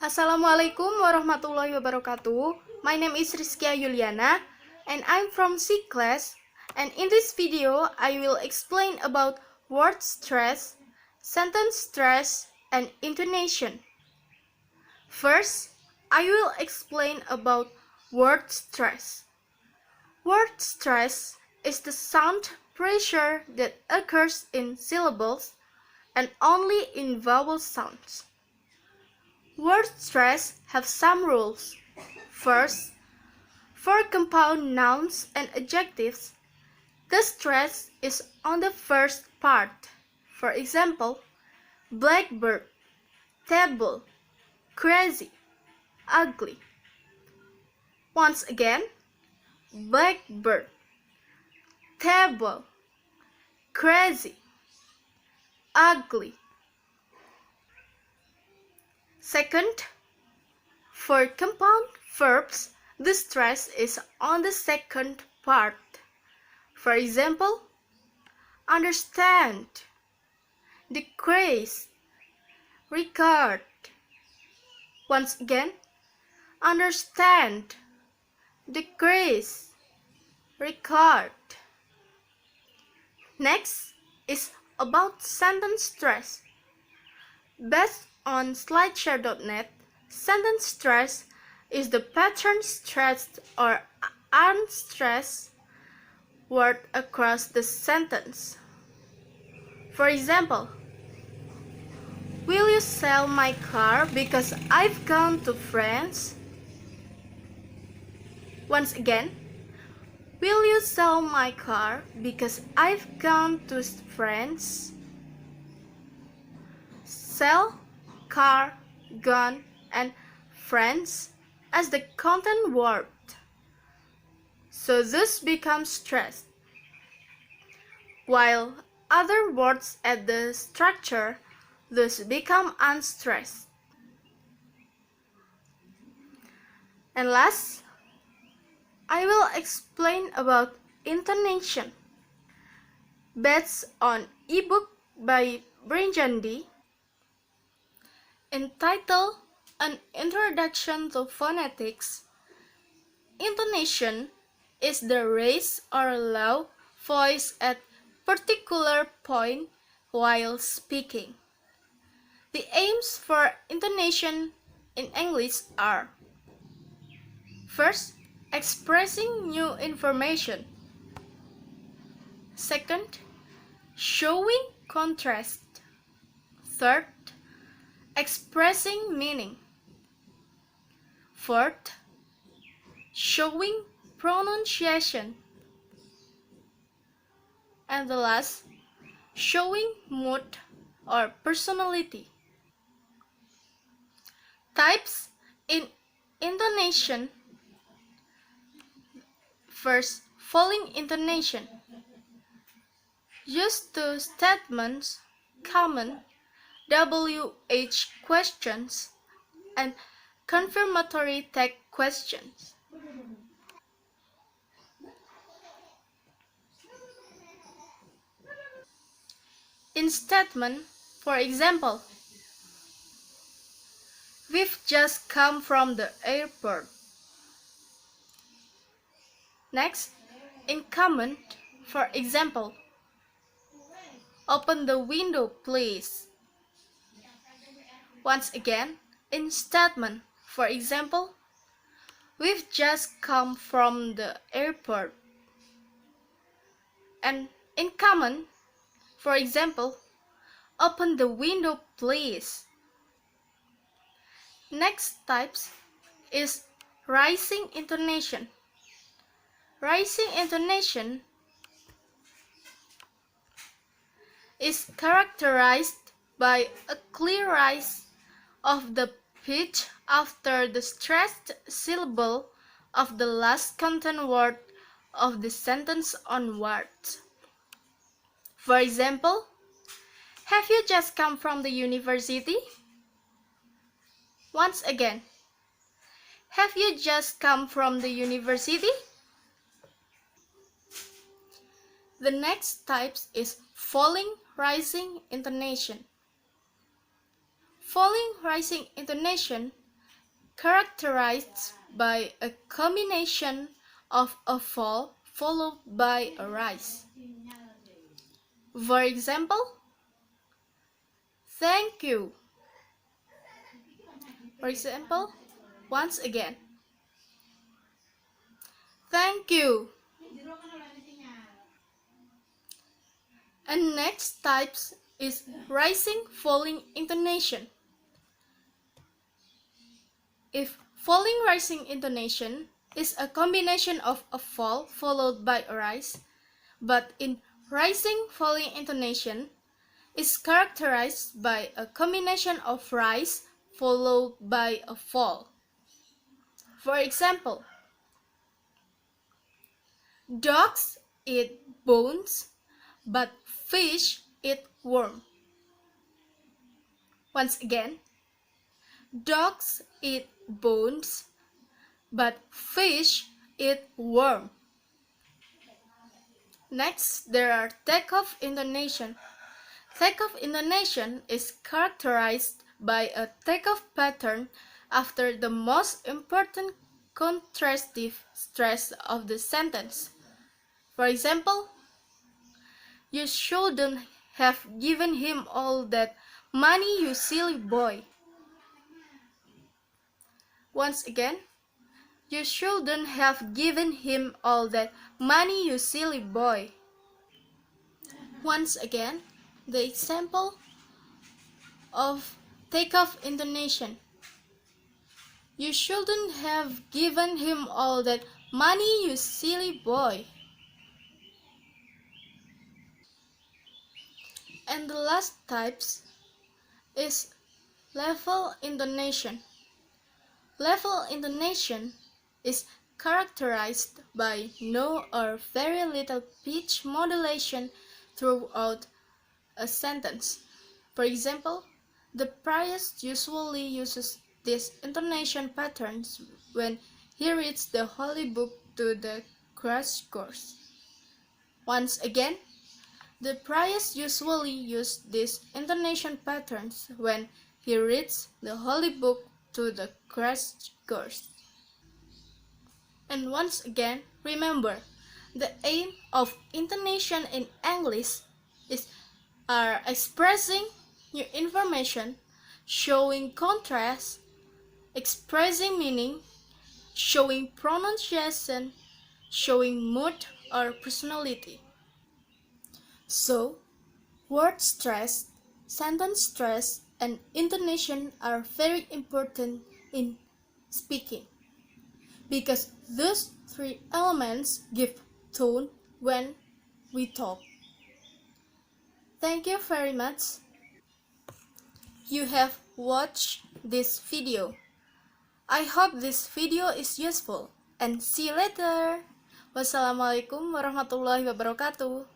Assalamualaikum warahmatullahi wabarakatuh. My name is Rizkia Yuliana and I'm from C class, and in this video I will explain about word stress, sentence stress, and intonation. First, I will explain about word stress. Word stress is the sound pressure that occurs in syllables and only in vowel sounds. Word stress have some rules. First, for compound nouns and adjectives, the stress is on the first part. For example, blackbird, table, crazy, ugly. Once again, blackbird, table, crazy, ugly. Second, for compound verbs, the stress is on the second part. For example, understand, decrease, regard. Once again, understand, decrease, regard. Next is about sentence stress. Based on slideshare.net, sentence stress is the pattern stressed or unstressed word across the sentence. For example, will you sell my car because I've gone to France? Once again, will you sell my car because I've gone to France? Sell, car, gone, and France as the content word. So this becomes stressed, while other words add the structure, thus become unstressed. And last, I will explain about intonation. Based on ebook by Brinjandi, entitled An Introduction to Phonetics, intonation is the raise or low voice at particular point while speaking. The aims for intonation in English are: first, expressing new information. Second, showing contrast. Third, expressing meaning. Fourth, showing pronunciation. And the last, showing mood or personality. Types in intonation. First, falling intonation. Used to statements, common, WH questions, and confirmatory tag questions. In statement, for example, we've just come from the airport. Next, in comment, for example, open the window please. Once again, in statement, for example, we've just come from the airport. And in comment, for example, open the window please. Next types is rising intonation. Rising intonation is characterized by a clear rise of the pitch after the stressed syllable of the last content word of the sentence onwards. For example, have you just come from the university? Once again, have you just come from the university? The next type is falling rising intonation. Falling rising intonation characterized by a combination of a fall followed by a rise. For example, thank you. For example, once again, thank you. And next types is rising falling intonation. If falling rising intonation is a combination of a fall followed by a rise, but in rising falling intonation is characterized by a combination of rise followed by a fall. For example, dogs eat bones, but fish eat worm. Once again, dogs eat bones, but fish eat worm. Next, there are takeoff intonation. Takeoff intonation is characterized by a takeoff pattern after the most important contrastive stress of the sentence. For example, you shouldn't have given him all that money, you silly boy. Once again, you shouldn't have given him all that money, you silly boy. Once again, the example of takeoff intonation. You shouldn't have given him all that money, you silly boy. And the last types is level intonation. Level intonation is characterized by no or very little pitch modulation throughout a sentence. For example, the priest usually uses these intonation patterns when he reads the Holy Book to the crash course. Once again, the priest usually uses these intonation patterns when he reads the Holy Book to the crash course. And once again, remember, the aim of intonation in English is expressing new information, showing contrast, expressing meaning, showing pronunciation, showing mood or personality. So, word stress, sentence stress, and intonation are very important in speaking because those three elements give tone when we talk. Thank you very much. You have watched this video. I hope this video is useful and see you later. Wassalamualaikum warahmatullahi wabarakatuh.